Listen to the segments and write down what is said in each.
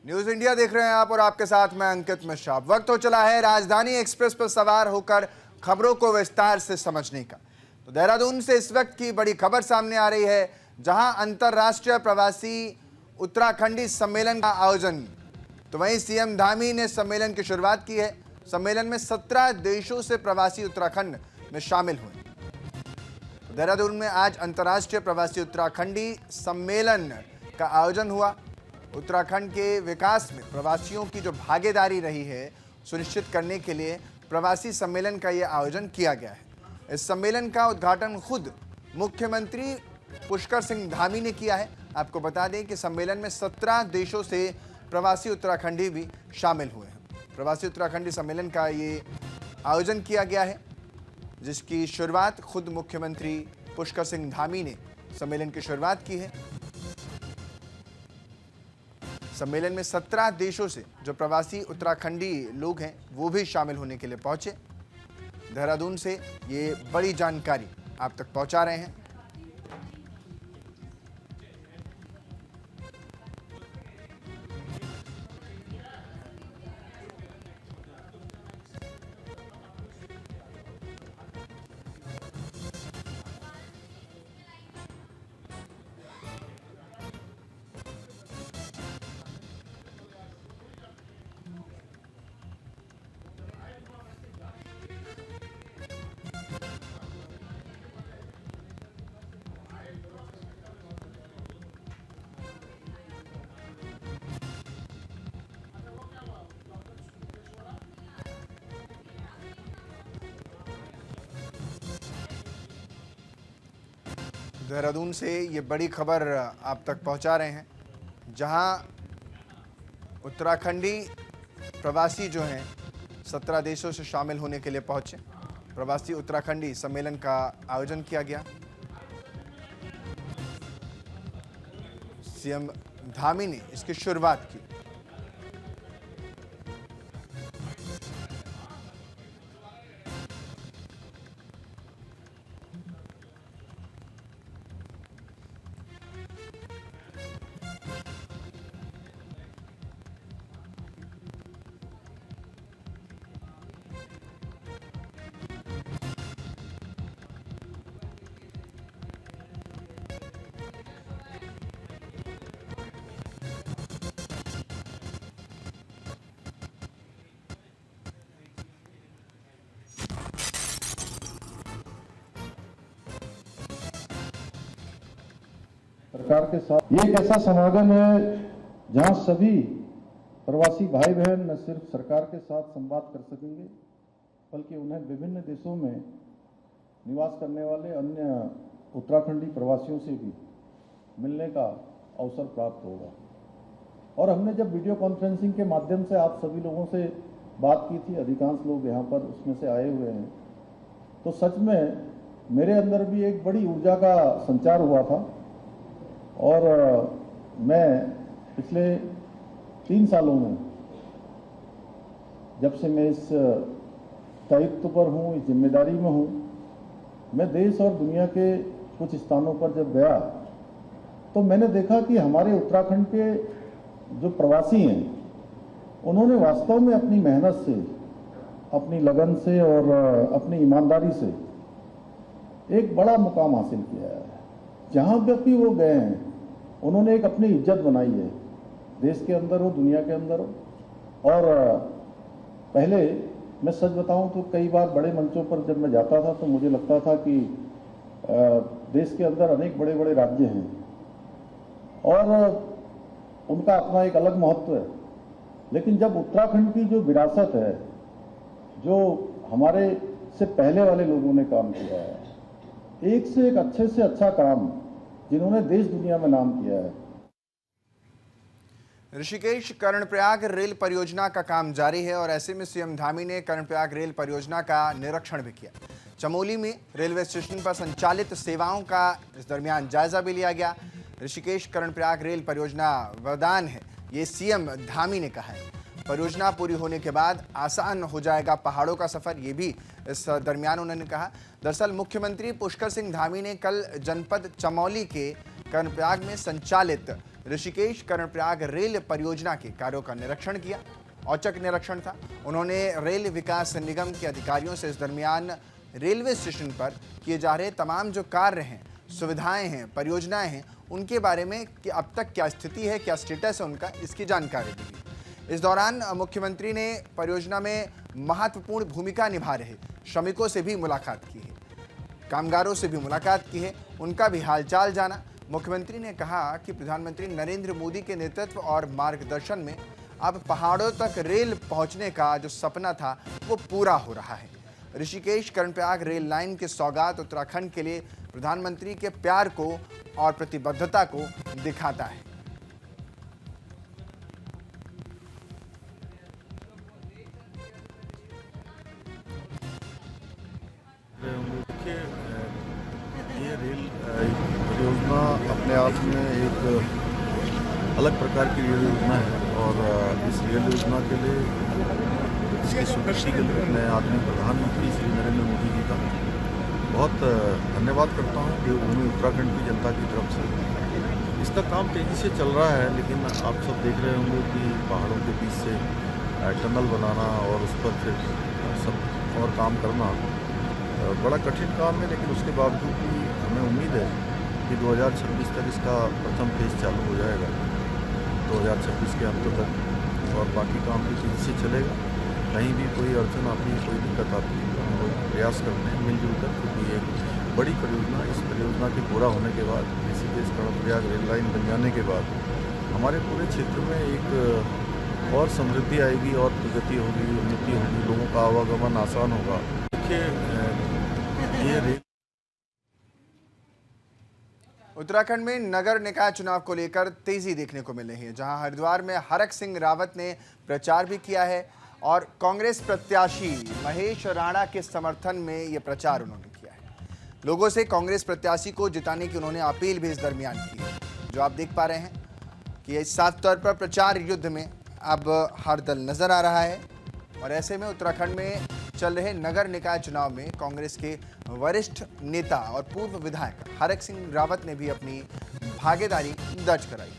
News India देख रहे हैं आप और आपके साथ मैं अंकित मिश्रा। वक्त हो चला है राजधानी एक्सप्रेस पर सवार होकर खबरों को विस्तार से समझने का। तो देहरादून से इस वक्त की बड़ी खबर सामने आ रही है, जहां अंतर्राष्ट्रीय प्रवासी उत्तराखंडी सम्मेलन का आयोजन। तो वहीं सीएम धामी ने सम्मेलन की शुरुआत की है। सम्मेलन में 17 देशों से प्रवासी उत्तराखंड में शामिल हुए। तो देहरादून में आज अंतर्राष्ट्रीय प्रवासी उत्तराखंडी सम्मेलन का आयोजन हुआ। उत्तराखंड के विकास में प्रवासियों की जो भागीदारी रही है, सुनिश्चित करने के लिए प्रवासी सम्मेलन का ये आयोजन किया गया है। इस सम्मेलन का उद्घाटन खुद मुख्यमंत्री पुष्कर सिंह धामी ने किया है। आपको बता दें कि सम्मेलन में 17 देशों से प्रवासी उत्तराखंडी भी शामिल हुए हैं। प्रवासी उत्तराखंडी सम्मेलन का ये आयोजन किया गया है, जिसकी शुरुआत खुद मुख्यमंत्री पुष्कर सिंह धामी ने सम्मेलन की शुरुआत की है। सम्मेलन में 17 देशों से जो प्रवासी उत्तराखंडी लोग हैं वो भी शामिल होने के लिए पहुंचे। देहरादून से ये बड़ी जानकारी आप तक पहुंचा रहे हैं। देहरादून से ये बड़ी खबर आप तक पहुंचा रहे हैं, जहां उत्तराखंडी प्रवासी जो हैं 17 देशों से शामिल होने के लिए पहुंचे। प्रवासी उत्तराखंडी सम्मेलन का आयोजन किया गया। सीएम धामी ने इसकी शुरुआत की। सरकार के साथ ये एक ऐसा समागम है जहां सभी प्रवासी भाई बहन न सिर्फ सरकार के साथ संवाद कर सकेंगे, बल्कि उन्हें विभिन्न देशों में निवास करने वाले अन्य उत्तराखंडी प्रवासियों से भी मिलने का अवसर प्राप्त होगा। और हमने जब वीडियो कॉन्फ्रेंसिंग के माध्यम से आप सभी लोगों से बात की थी, अधिकांश लोग यहाँ पर उसमें से आए हुए हैं, तो सच में मेरे अंदर भी एक बड़ी ऊर्जा का संचार हुआ था। और मैं पिछले 3 सालों में, जब से मैं इस दायित्व पर हूँ, इस जिम्मेदारी में हूँ, मैं देश और दुनिया के कुछ स्थानों पर जब गया तो मैंने देखा कि हमारे उत्तराखंड के जो प्रवासी हैं, उन्होंने वास्तव में अपनी मेहनत से, अपनी लगन से और अपनी ईमानदारी से एक बड़ा मुकाम हासिल किया है। जहाँ भी वो गए हैं उन्होंने एक अपनी इज्जत बनाई है, देश के अंदर हो, दुनिया के अंदर हो। और पहले मैं सच बताऊं तो कई बार बड़े मंचों पर जब मैं जाता था तो मुझे लगता था कि देश के अंदर अनेक बड़े बड़े राज्य हैं और उनका अपना एक अलग महत्व है। लेकिन जब उत्तराखंड की जो विरासत है, जो हमारे से पहले वाले लोगों ने काम किया है, एक से एक अच्छे से अच्छा काम, जिन्होंने देश दुनिया में नाम किया है। ऋषिकेश कर्णप्रयाग रेल परियोजना का काम जारी है और ऐसे में सीएम धामी ने कर्णप्रयाग रेल परियोजना का निरीक्षण भी किया। चमोली में रेलवे स्टेशन पर संचालित सेवाओं का इस दरमियान जायजा भी लिया गया। ऋषिकेश कर्णप्रयाग रेल परियोजना वरदान है, ये सीएम धामी ने कहा है। परियोजना पूरी होने के बाद आसान हो जाएगा पहाड़ों का सफर, ये भी इस दरमियान उन्होंने कहा। दरअसल मुख्यमंत्री पुष्कर सिंह धामी ने कल जनपद चमोली के कर्णप्रयाग में संचालित ऋषिकेश कर्णप्रयाग रेल परियोजना के कार्यों का निरीक्षण किया। औचक निरीक्षण था। उन्होंने रेल विकास निगम के अधिकारियों से इस दरमियान रेलवे स्टेशन पर किए जा रहे तमाम जो कार्य हैं, सुविधाएं हैं, परियोजनाएं हैं, उनके बारे में कि अब तक क्या स्थिति है, क्या स्टेटस है उनका, इसकी जानकारी दी। इस दौरान मुख्यमंत्री ने परियोजना में महत्वपूर्ण भूमिका निभा रहे श्रमिकों से भी मुलाकात की है, कामगारों से भी मुलाकात की है, उनका भी हालचाल जाना। मुख्यमंत्री ने कहा कि प्रधानमंत्री नरेंद्र मोदी के नेतृत्व और मार्गदर्शन में अब पहाड़ों तक रेल पहुंचने का जो सपना था वो पूरा हो रहा है। ऋषिकेश कर्णप्रयाग रेल लाइन की सौगात उत्तराखंड के लिए प्रधानमंत्री के प्यार को और प्रतिबद्धता को दिखाता है। देखिए, ये रेल परियोजना अपने आप में एक अलग प्रकार की रेल योजना है और इस रेल योजना के लिए इसकी स्वीकृति के लिए मैं आदरणीय प्रधानमंत्री श्री नरेंद्र मोदी जी का बहुत धन्यवाद करता हूँ देवभूमि उत्तराखंड की जनता की तरफ से। इसका काम तेज़ी से चल रहा है, लेकिन आप सब देख रहे होंगे कि पहाड़ों के बीच से टनल बनाना और उस पर फिर सब और काम करना बड़ा कठिन काम है। लेकिन उसके बावजूद भी हमें उम्मीद है कि 2026 तक इसका प्रथम फेज चालू हो जाएगा, 2026 के अंत तक, और बाकी काम भी तेज़ी से चलेगा। कहीं भी कोई अड़चन आती है, कोई दिक्कत आती है तो हम लोग प्रयास करते हैं मिलजुल कर, क्योंकि ये बड़ी परियोजना, इस परियोजना के पूरा होने के बाद ऋषिकेश कर्णप्रयाग रेल लाइन बन जाने के बाद हमारे पूरे क्षेत्र में एक और समृद्धि आएगी और प्रगति होगी, उन्नति होगी, लोगों का आवागमन आसान होगा। देखिए, ये रेल उत्तराखंड में नगर निकाय चुनाव को लेकर तेजी देखने को मिल रही है, जहां हरिद्वार में हरक सिंह रावत ने प्रचार भी किया है और कांग्रेस प्रत्याशी महेश राणा के समर्थन में ये प्रचार उन्होंने किया है। लोगों से कांग्रेस प्रत्याशी को जिताने की उन्होंने अपील भी इस दरमियान की है। जो आप देख पा रहे हैं कि साफ तौर पर प्रचार युद्ध में अब हर दल नजर आ रहा है और ऐसे में उत्तराखंड में चल रहे नगर निकाय चुनाव में कांग्रेस के वरिष्ठ नेता और पूर्व विधायक हरक सिंह रावत ने भी अपनी भागीदारी दर्ज कराई।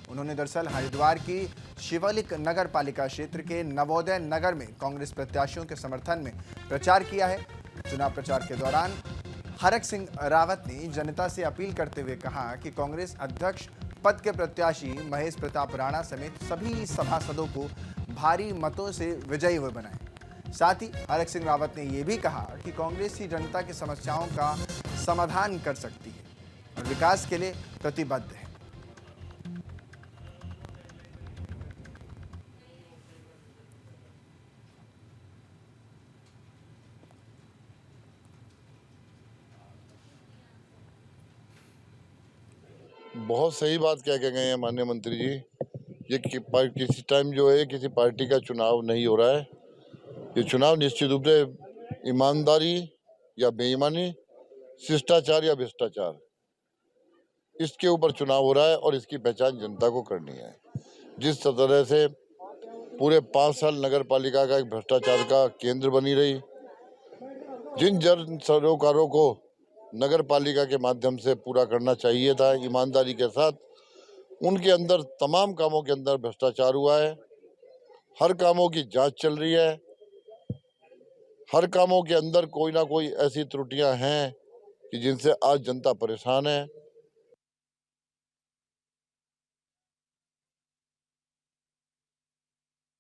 उन्होंने दरअसल हरिद्वार की शिवालिक नगर पालिका क्षेत्र के नवोदय नगर में कांग्रेस प्रत्याशियों के समर्थन में प्रचार किया है। चुनाव प्रचार के दौरान हरक सिंह रावत ने जनता से अपील करते हुए कहा कि कांग्रेस अध्यक्ष पद के प्रत्याशी महेश प्रताप राणा समेत सभी सभासदों को भारी मतों से विजयी हुए बनाएं। साथ ही हरक सिंह रावत ने यह भी कहा कि कांग्रेस ही जनता की समस्याओं का समाधान कर सकती है और विकास के लिए प्रतिबद्ध है। बहुत सही बात कह के गए हैं माननीय मंत्री जी। ये किसी टाइम जो है किसी पार्टी का चुनाव नहीं हो रहा है। ये चुनाव निश्चित रूप से ईमानदारी या बेईमानी, शिष्टाचार या भ्रष्टाचार, इसके ऊपर चुनाव हो रहा है और इसकी पहचान जनता को करनी है। जिस तरह से पूरे 5 साल नगर पालिका का एक भ्रष्टाचार का केंद्र बनी रही, जिन जन सरोकारों को नगर पालिका के माध्यम से पूरा करना चाहिए था ईमानदारी के साथ, उनके अंदर तमाम कामों के अंदर भ्रष्टाचार हुआ है। हर कामों की जांच चल रही है, हर कामों के अंदर कोई ना कोई ऐसी त्रुटियां हैं कि जिनसे आज जनता परेशान है।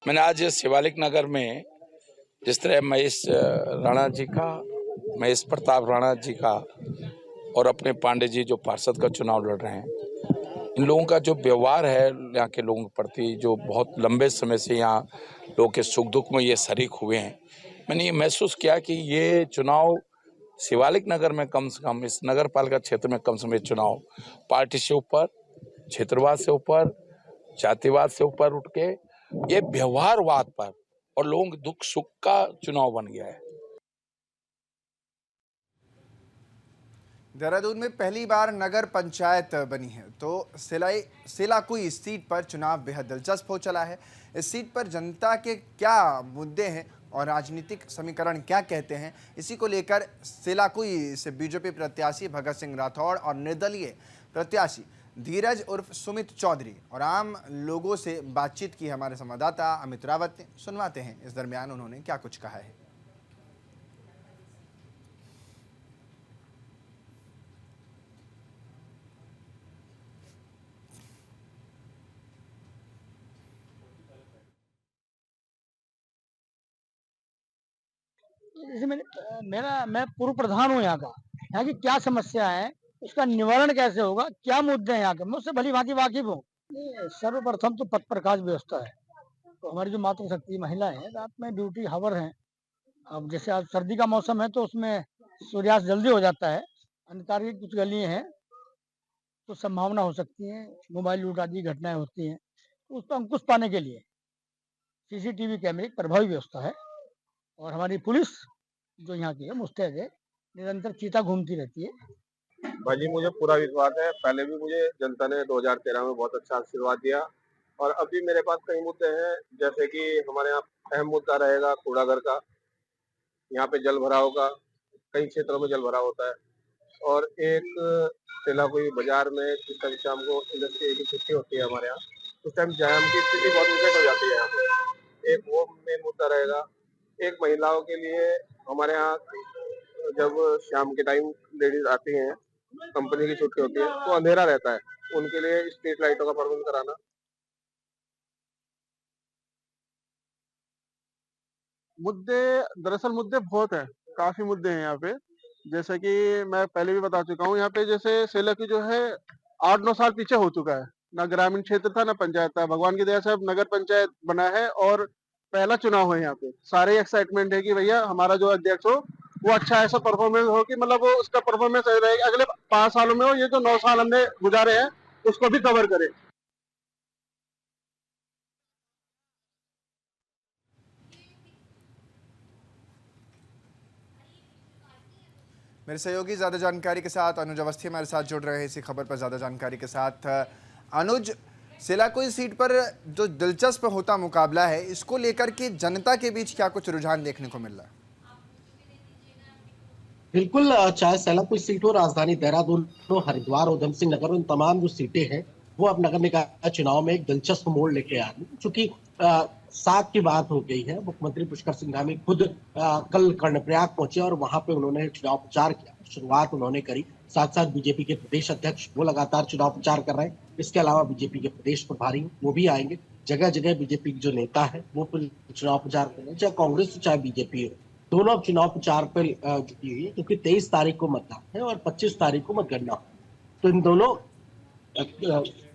मैंने आज शिवालिक नगर में जिस तरह महेश प्रताप राणा जी का और अपने पांडे जी जो पार्षद का चुनाव लड़ रहे हैं, इन लोगों का जो व्यवहार है यहाँ के लोगों के प्रति, जो बहुत लंबे समय से यहाँ लोगों के सुख दुख में ये शरीक हुए हैं, मैंने ये महसूस किया कि ये चुनाव शिवालिक नगर में कम से कम, इस नगर पालिका क्षेत्र में कम से कम चुनाव पार्टी से ऊपर, क्षेत्रवाद से ऊपर, जातिवाद से ऊपर उठ के ये व्यवहारवाद पर और लोगों के दुख सुख का चुनाव बन गया है। देहरादून में पहली बार नगर पंचायत बनी है तो सेलाकुई सीट पर चुनाव बेहद दिलचस्प हो चला है। इस सीट पर जनता के क्या मुद्दे हैं और राजनीतिक समीकरण क्या कहते हैं, इसी को लेकर सेलाकुई से बीजेपी प्रत्याशी भगत सिंह राठौड़ और निर्दलीय प्रत्याशी धीरज उर्फ सुमित चौधरी और आम लोगों से बातचीत की हमारे संवाददाता अमित रावत ने। सुनवाते हैं इस दरमियान उन्होंने क्या कुछ कहा है। जैसे मैं पूर्व प्रधान हूँ यहाँ की क्या समस्या है, उसका निवारण कैसे होगा, क्या मुद्दे हैं यहाँ के, मैं उससे भली भांति वाकिफ हूँ। सर्वप्रथम तो पथ प्रकाश व्यवस्था है। तो हमारी जो मातृशक्ति महिला है, रात में ड्यूटी हावर है। अब जैसे आज सर्दी का मौसम है तो उसमें सूर्यास्त जल्दी हो जाता है। अंधकार की कुछ गली हैं तो संभावना हो सकती है मोबाइल लूट आदि घटनाएं होती हैं। तो उस पर अंकुश पाने के लिए सीसीटीवी कैमरे की प्रभावी व्यवस्था है। और हमारी पुलिस जो यहाँ की है मुस्तैद है, निरंतर चीता घूमती रहती है। भाजी मुझे पूरा विश्वास है। पहले भी मुझे जनता ने 2013 में बहुत अच्छा आशीर्वाद दिया और अभी मेरे पास कई मुद्दे हैं, जैसे कि हमारे यहाँ अहम मुद्दा रहेगा कूड़ाघर का। यहाँ पे जल भराव का कई क्षेत्रों में जल भराव होता है और एक तेलाकुई बाजार में जिस टाइम शाम को इंडस्ट्री की छुट्टी होती है हमारे यहाँ, उस टाइम जाम की स्थिति बहुत विकट हो जाती है यहाँ पे। एक वो मेन मुद्दा रहेगा। एक महिलाओं के लिए हमारे यहाँ जब शाम के टाइम लेडीज आती हैं, कंपनी की छुट्टी होती है तो अंधेरा रहता है, उनके लिए स्ट्रीट लाइटों का प्रबंध कराना। दरअसल मुद्दे बहुत हैं, काफी मुद्दे हैं यहाँ पे। जैसे कि मैं पहले भी बता चुका हूँ, यहाँ पे जैसे सेला की जो है 8-9 साल पीछे हो चुका है। ना ग्रामीण क्षेत्र था ना पंचायत था। भगवान की दया से अब नगर पंचायत बना है और पहला चुनाव है यहाँ पे। सारे एक्साइटमेंट है कि भैया हमारा जो अध्यक्ष हो वो अच्छा ऐसा परफॉर्मेंस हो कि मतलब वो उसका परफॉर्मेंस रहेगा अगले 5 सालों में हो। ये जो 9 साल हमने गुजारे हैं उसको भी कवर करे। मेरे सहयोगी ज़्यादा जानकारी के साथ अनुज अवस्थी हमारे साथ जुड़ रहे हैं इसी खबर पर ज़्यादा जानकारी के साथ। अनुज, सेलाकुई सीट पर जो दिलचस्प होता मुकाबला है, इसको लेकर के जनता के बीच क्या कुछ रुझान देखने को मिल रहा है? बिल्कुल, चाहे सेलाकुई सीट हो, राजधानी देहरादून हो, हरिद्वार, उधम सिंह नगर, उन तमाम जो सीटें हैं वो अब नगर निकाय चुनाव में एक दिलचस्प मोड़ लेके आ रही है। चूंकि 7 की बात हो गई है। मुख्यमंत्री पुष्कर सिंह धामी खुद कल कर्णप्रयाग पहुंचे और वहां पे उन्होंने चुनाव प्रचार किया। शुरुआत उन्होंने करी। साथ साथ बीजेपी के प्रदेश अध्यक्ष वो लगातार चुनाव प्रचार कर रहे हैं। इसके अलावा बीजेपी के प्रदेश प्रभारी वो भी आएंगे। जगह जगह बीजेपी के जो नेता है वो चुनाव प्रचार कर रहे हैं, चाहे कांग्रेस हो चाहे बीजेपी हो। दोनों अब चुनाव प्रचार पर जुटी हुई है, क्योंकि 23 तारीख को मतदान है और 25 तारीख को मतगणना हो। तो इन दोनों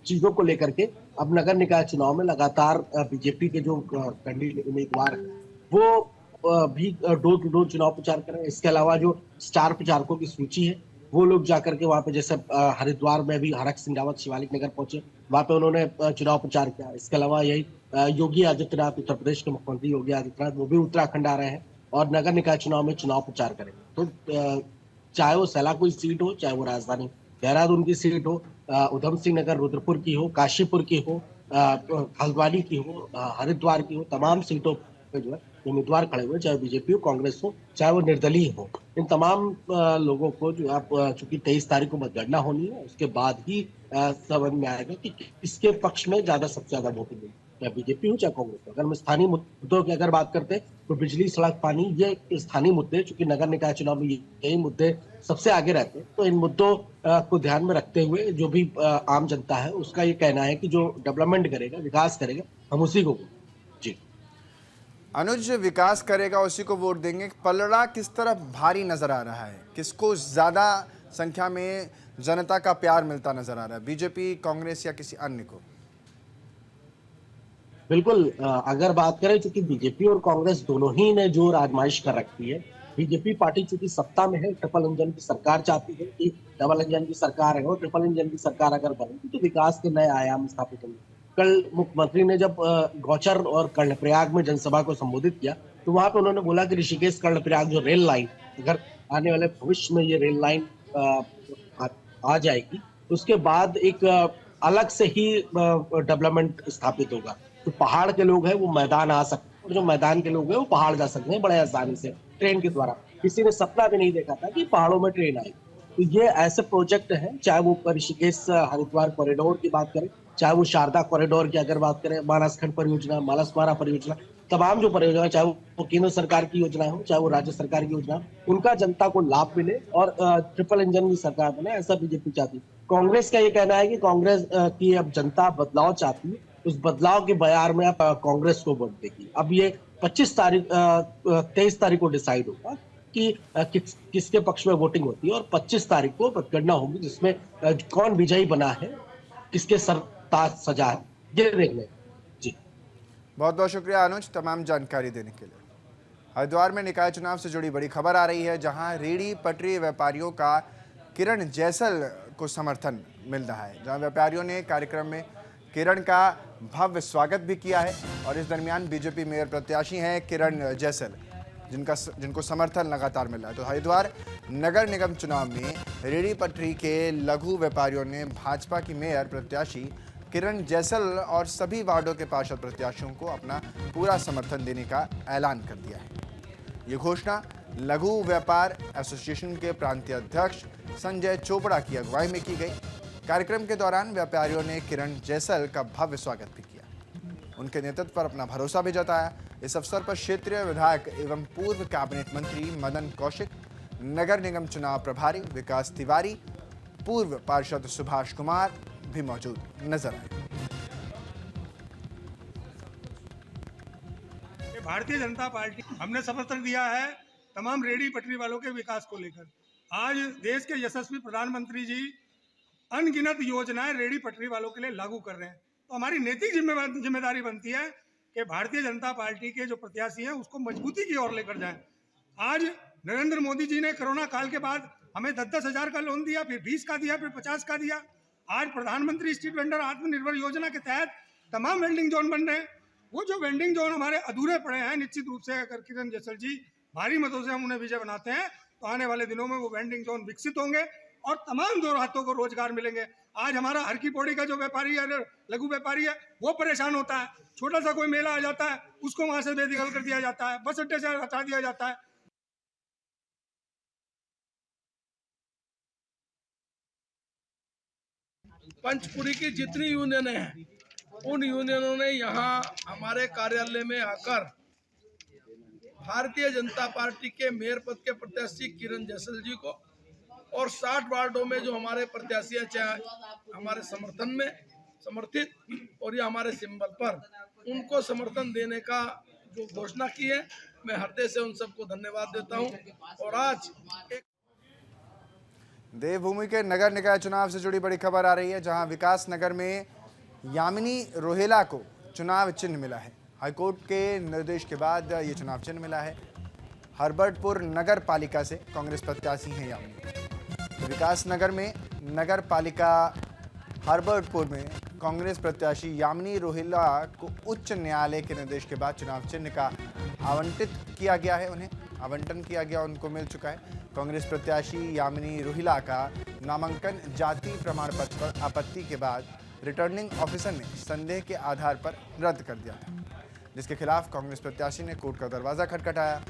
चीजों को लेकर के अब नगर निकाय चुनाव में लगातार बीजेपी के जो कैंडिडेट उम्मीदवार हैं वो भी डोर टू डोर चुनाव प्रचार कर रहे हैं। इसके अलावा जो स्टार प्रचारकों की सूची है वो लोग जाकर के वहां पे, जैसे हरिद्वार में भी हरक सिंह रावत शिवालिक नगर पहुंचे, वहां पे उन्होंने चुनाव प्रचार किया। इसके अलावा यही योगी आदित्यनाथ, उत्तर प्रदेश के मुख्यमंत्री योगी आदित्यनाथ, वो भी उत्तराखंड आ रहे हैं और नगर निकाय चुनाव में चुनाव प्रचार करेंगे। तो चाहे वो सेलाकुई सीट हो, चाहे वो राजधानी देहरादून की सीट हो, उधम सिंह नगर रुद्रपुर की हो, काशीपुर की हो, हल्द्वानी की हो, हरिद्वार की हो, तमाम सीटों पर जो है उम्मीदवार खड़े हुए, चाहे बीजेपी हो, कांग्रेस हो, चाहे वो निर्दलीय हो। इन तमाम लोगों को जो आप चूंकि 23 तारीख को मतगणना होनी है, उसके बाद ही समझ में आएगा कि किसके पक्ष में सबसे ज्यादा वोटिंग मिली, चाहे बीजेपी हो चाहे कांग्रेस हो। अगर हम स्थानीय मुद्दों की अगर बात करते हैं तो बिजली, सड़क, पानी, ये स्थानीय मुद्दे, चूंकि नगर निकाय चुनाव में यही मुद्दे सबसे आगे रहते हैं। तो इन मुद्दों को ध्यान में रखते हुए जो भी आम जनता है उसका ये कहना है कि जो डेवलपमेंट करेगा, विकास करेगा, हम उसी को जी। अनुज, विकास करेगा उसी को वोट देंगे। पलड़ा किस तरफ भारी नजर आ रहा है? किसको ज्यादा संख्या में जनता का प्यार मिलता नजर आ रहा है, बीजेपी, कांग्रेस या किसी अन्य को? बिल्कुल, अगर बात करें, चूंकि बीजेपी और कांग्रेस दोनों ही ने जोर आजमाइश कर रखी है। बीजेपी पार्टी चूंकि सत्ता में है, ट्रिपल इंजन की सरकार चाहती है कि डबल इंजन की सरकार है और ट्रिपल इंजन की सरकार अगर बनेगी तो विकास के नए आयाम स्थापित होंगे। कल मुख्यमंत्री ने जब गौचर और कर्णप्रयाग में जनसभा को संबोधित किया तो वहां पे उन्होंने बोला कि ऋषिकेश कर्णप्रयाग जो रेल लाइन, अगर आने वाले भविष्य में ये रेल लाइन आ जाएगी तो उसके बाद एक अलग से ही डेवलपमेंट स्थापित होगा। जो पहाड़ के लोग हैं वो मैदान आ सकते हैं और जो मैदान के लोग हैं वो पहाड़ जा सकते हैं बड़े आसानी से ट्रेन के द्वारा। किसी ने सपना भी नहीं देखा था कि पहाड़ों में ट्रेन आएगी। तो ये ऐसे प्रोजेक्ट हैं, चाहे वो ऋषिकेश हरिद्वार कॉरिडोर की बात करें, चाहे वो शारदा कॉरिडोर की अगर बात करें, मानसखंड परियोजना, मानसवाड़ा परियोजना, तमाम जो परियोजना, चाहे वो केंद्र सरकार की योजना हो, चाहे वो राज्य सरकार की योजना हो, उनका जनता को लाभ मिले और ट्रिपल इंजन की सरकार बने, ऐसा बीजेपी चाहती है। कांग्रेस का ये कहना है कि कांग्रेस की अब जनता बदलाव चाहती है, उस बदलाव के बयार में अब कांग्रेस को वोट देगी। अब ये 23 तारीख को डिसाइड होगा कि किसके पक्ष में वोटिंग होती है, और 25 तारीख को मतगणना होगी, जिसमें कौन विजयी बना है, किसके सर ताज सजा है, ये देखने। जी, बहुत बहुत शुक्रिया अनुज तमाम जानकारी देने के लिए। हरिद्वार में निकाय चुनाव से जुड़ी बड़ी खबर आ रही है, जहां रेहड़ी पटरी व्यापारियों का किरण जैसल को समर्थन मिल रहा है, जहां व्यापारियों ने कार्यक्रम में किरण का भव्य स्वागत भी किया है। और इस दरमियान बीजेपी मेयर प्रत्याशी हैं किरण जैसल, जिनको समर्थन लगातार मिल रहा है। तो हरिद्वार नगर निगम चुनाव में रेहड़ी पटरी के लघु व्यापारियों ने भाजपा की मेयर प्रत्याशी किरण जैसल और सभी वार्डों के पार्षद प्रत्याशियों को अपना पूरा समर्थन देने का ऐलान कर दिया है। ये घोषणा लघु व्यापार एसोसिएशन के प्रांतीय अध्यक्ष संजय चोपड़ा की अगुवाई में की गई। कार्यक्रम के दौरान व्यापारियों ने किरण जैसल का भव्य स्वागत भी किया, उनके नेतृत्व पर अपना भरोसा भी जताया। इस अवसर पर क्षेत्रीय विधायक एवं पूर्व कैबिनेट मंत्री मदन कौशिक, नगर निगम चुनाव प्रभारी विकास तिवारी, पूर्व पार्षद सुभाष कुमार भी मौजूद नजर आए। भारतीय जनता पार्टी हमने समर्थन दिया है तमाम रेहड़ी पटरी वालों के विकास को लेकर। आज देश के यशस्वी प्रधानमंत्री जी अनगिनत योजनाएं रेहड़ी पटरी वालों के लिए लागू कर रहे हैं, तो हमारी नैतिक जिम्मेदारी बनती है कि भारतीय जनता पार्टी के जो प्रत्याशी हैं उसको मजबूती की ओर लेकर जाएं। आज नरेंद्र मोदी जी ने कोरोना काल के बाद हमें 10-10 हज़ार का लोन दिया, फिर 20 का दिया, फिर 50 का दिया। आज प्रधानमंत्री स्ट्रीट वेंडर आत्मनिर्भर योजना के तहत तमाम वेंडिंग जोन बन रहे हैं। वो जो वेंडिंग जोन हमारे अधूरे पड़े हैं, निश्चित रूप से अगर किरण जैसल जी भारी मतों से हम उन्हें विजय बनाते हैं तो आने वाले दिनों में वो वेंडिंग जोन विकसित होंगे और तमाम दो राहतों को रोजगार मिलेंगे। आज हमारा हर की पौड़ी का जो व्यापारी है, लघु व्यापारी है, वो परेशान होता है। छोटा सा कोई मेला आ जाता है, उसको वहां से बेदखल कर दिया जाता है, बस अड्डे से हटा दिया जाता है। पंचपुरी की जितनी यूनियनें हैं, उन यूनियनों ने यहाँ हमारे कार्यालय में आकर भारतीय जनता पार्टी के मेयर पद के प्रत्याशी किरण जैसल जी को और 60 वार्डों में जो हमारे प्रत्याशी हैं, चाहे हमारे समर्थन में समर्थित और या हमारे सिंबल पर, उनको समर्थन देने का जो घोषणा की है, मैं हृदय से उन सबको धन्यवाद देता हूं। और आज देवभूमि के नगर निकाय चुनाव से जुड़ी बड़ी खबर आ रही है, जहां विकास नगर में यामिनी रोहेला को चुनाव चिन्ह मिला है। हाईकोर्ट के निर्देश के बाद ये चुनाव चिन्ह मिला है। हरबर्टपुर नगर पालिका से कांग्रेस प्रत्याशी हैं यामिनी। तो विकास नगर में नगर पालिका हरबर्टपुर में कांग्रेस प्रत्याशी यामिनी रोहेला को उच्च न्यायालय के निर्देश के बाद चुनाव चिन्ह का आवंटित किया गया है। उन्हें आवंटन किया गया, उनको मिल चुका है। कांग्रेस प्रत्याशी यामिनी रोहिला का नामांकन जाति प्रमाण पत्र पर आपत्ति के बाद रिटर्निंग ऑफिसर ने संदेह के आधार पर रद्द कर दिया था, जिसके खिलाफ कांग्रेस प्रत्याशी ने कोर्ट का दरवाजा खटखटाया।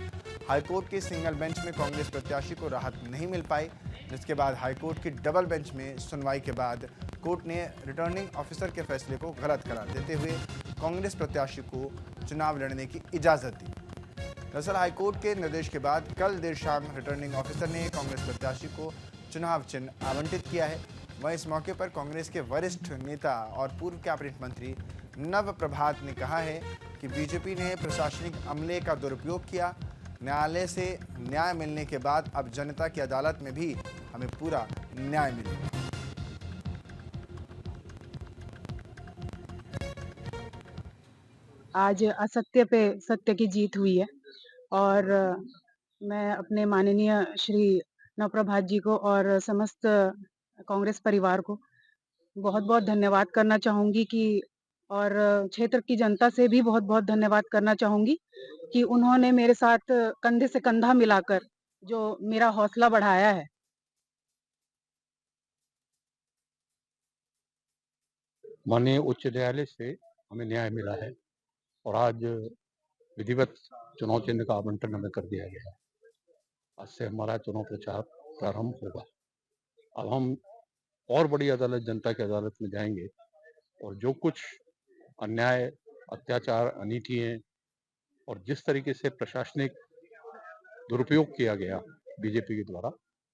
हाईकोर्ट की सिंगल बेंच में कांग्रेस प्रत्याशी को राहत नहीं मिल पाई, जिसके बाद हाईकोर्ट की डबल बेंच में सुनवाई के बाद कोर्ट ने रिटर्निंग ऑफिसर के फैसले को गलत करार देते हुए कांग्रेस प्रत्याशी को चुनाव लड़ने की इजाज़त दी। दरअसल हाईकोर्ट के निर्देश के बाद कल देर शाम रिटर्निंग ऑफिसर ने कांग्रेस प्रत्याशी को चुनाव चिन्ह आवंटित किया है। वहीं इस मौके पर कांग्रेस के वरिष्ठ नेता और पूर्व कैबिनेट मंत्री नव प्रभात ने कहा है कि बीजेपी ने प्रशासनिक अमले का दुरुपयोग किया। न्यायालय से न्याय मिलने के बाद अब जनता की अदालत में भी हमें पूरा न्याय मिलेगा। आज असत्य पे सत्य की जीत हुई है और मैं अपने माननीय श्री नवप्रभात जी को और समस्त कांग्रेस परिवार को बहुत-बहुत धन्यवाद करना चाहूँगी कि और क्षेत्र की जनता से भी बहुत-बहुत धन्यवाद करना चाहूँगी कि उन्होंने मेरे साथ कंधे से कंधा मिलाकर जो मेरा हौसला बढ़ाया है। माननीय उच्च न्यायालय से हमें न्याय मिला है और आज विधिवत चुनाव चिन्ह का आवंटन हमें कर दिया गया है। आज से हमारा चुनाव प्रचार प्रारंभ होगा। अब हम और बड़ी अदालत, जनता की अदालत में जाएंगे और जो कुछ अन्याय, अत्याचार, अनीति हैं और जिस तरीके से प्रशासनिक दुरुपयोग किया गया बीजेपी के द्वारा,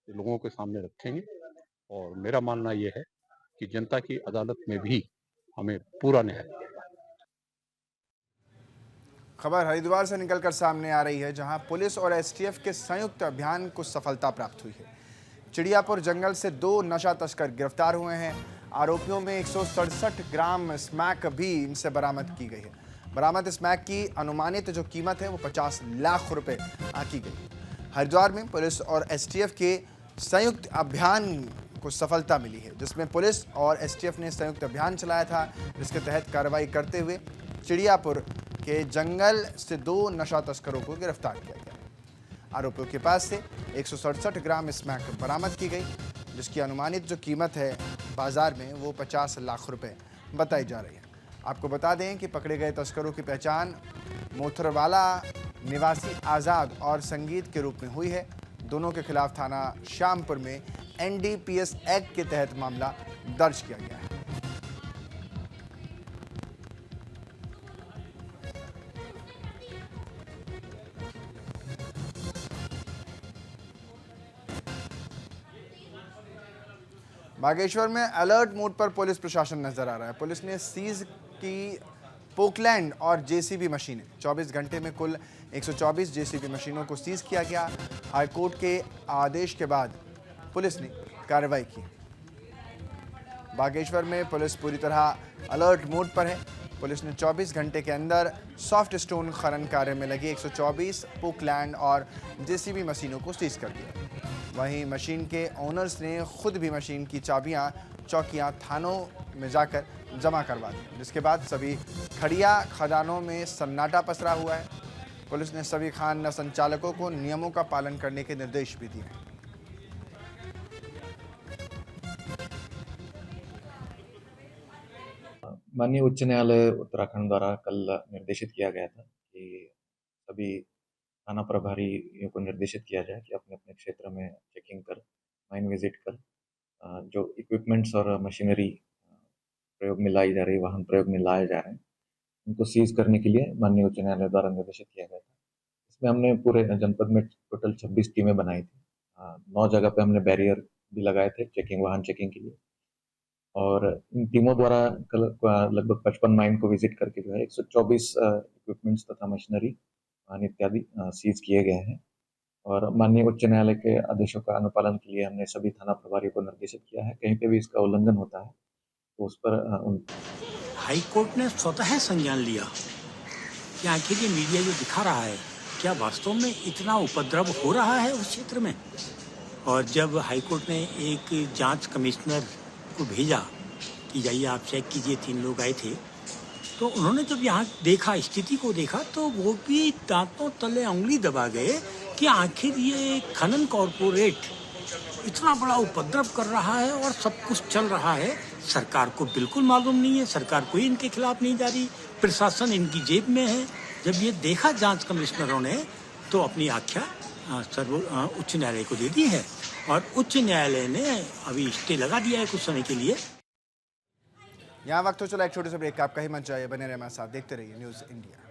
ये लोगों के सामने रखेंगे। और मेरा मानना ये है कि जनता की अदालत में भी हमें पूरा न्याय मिलेगा। खबर हरिद्वार से निकलकर सामने आ रही है, जहां पुलिस और एसटीएफ के संयुक्त अभियान को सफलता प्राप्त हुई है। चिड़ियापुर जंगल से 2 नशा तस्कर गिरफ्तार हुए हैं। आरोपियों में 167 ग्राम स्मैक भी इनसे बरामद की गई है। बरामद स्मैक की अनुमानित जो कीमत है वो 50 लाख रुपए आंकी गई। हरिद्वार में पुलिस और एसटीएफ के संयुक्त अभियान को सफलता मिली है, जिसमें पुलिस और एसटीएफ ने संयुक्त अभियान चलाया था, जिसके तहत कार्रवाई करते हुए चिड़ियापुर के जंगल से 2 नशा तस्करों को गिरफ्तार किया गया। आरोपियों के पास से 167 ग्राम स्मैक बरामद की गई, जिसकी अनुमानित जो कीमत है बाजार में वो 50 लाख रुपए बताई जा रही है। आपको बता दें कि पकड़े गए तस्करों की पहचान मोथरवाला निवासी आज़ाद और संगीत के रूप में हुई है। दोनों के खिलाफ थाना श्यामपुर में एनडीपीएस एक्ट के तहत मामला दर्ज किया गया है। बागेश्वर में अलर्ट मोड पर पुलिस प्रशासन नजर आ रहा है। पुलिस ने सीज की पोकलैंड और जेसीबी मशीनें। 24 घंटे में कुल 124 जेसीबी मशीनों को सीज किया गया। हाईकोर्ट के आदेश के बाद पुलिस ने कार्रवाई की। बागेश्वर में पुलिस पूरी तरह अलर्ट मोड पर है। पुलिस ने 24 घंटे के अंदर सॉफ्ट स्टोन खनन कार्य में लगी 124 पोकलैंड और जेसीबी मशीनों को सीज कर दिया। वहीं मशीन के ओनर्स ने खुद भी मशीन की चाबियां चौकियां थानों में जाकर जमा करवा दी, जिसके बाद सभी खड़िया खदानों में सन्नाटा पसरा हुआ है। पुलिस ने सभी खान संचालकों को नियमों का पालन करने के निर्देश भी दिए हैं। माननीय उच्च न्यायालय उत्तराखंड द्वारा कल निर्देशित किया गया था कि सभी थाना प्रभारियों को निर्देशित किया जाए कि अपने अपने क्षेत्र में चेकिंग कर, माइन विजिट कर, जो इक्विपमेंट्स और मशीनरी प्रयोग में लाई जा रही, वाहन प्रयोग में लाए जा रहे हैं, उनको सीज करने के लिए माननीय उच्च न्यायालय द्वारा निर्देशित किया गया था। इसमें हमने पूरे जनपद में टोटल 26 टीमें बनाई थी। 9 जगह पे हमने बैरियर भी लगाए थे चेकिंग, वाहन चेकिंग के लिए। और इन टीमों द्वारा कल लगभग 55 माइन को विजिट करके जो है 124 इक्विपमेंट्स तथा मशीनरी इत्यादि सीज किए गए हैं। और माननीय उच्च न्यायालय के आदेशों का अनुपालन के लिए हमने सभी थाना प्रभारियों को निर्देशित किया है। कहीं पे भी इसका उल्लंघन होता है तो उस पर हाईकोर्ट ने स्वतः संज्ञान लिया कि आखिर ये मीडिया जो दिखा रहा है, क्या वास्तव में इतना उपद्रव हो रहा है उस क्षेत्र में। और जब हाईकोर्ट ने एक जांच कमिश्नर को भेजा कि जाइए आप चेक कीजिए, 3 लोग आए थे, तो उन्होंने जब यहाँ देखा, स्थिति को देखा, तो वो भी दांतों तले उंगली दबा गए कि आखिर ये खनन कॉरपोरेट इतना बड़ा उपद्रव कर रहा है और सब कुछ चल रहा है, सरकार को बिल्कुल मालूम नहीं है, सरकार कोई इनके खिलाफ नहीं जा रही, प्रशासन इनकी जेब में है। जब ये देखा जांच कमिश्नरों ने तो अपनी आख्या उच्च न्यायालय को दे दी है और उच्च न्यायालय ने अभी स्टे लगा दिया है कुछ समय के लिए। यहाँ वक्त हो चला एक छोटे से ब्रेक का। आपका ही मंच चाहिए, बने रहे हमारे साथ, देखते रहिए न्यूज़ इंडिया।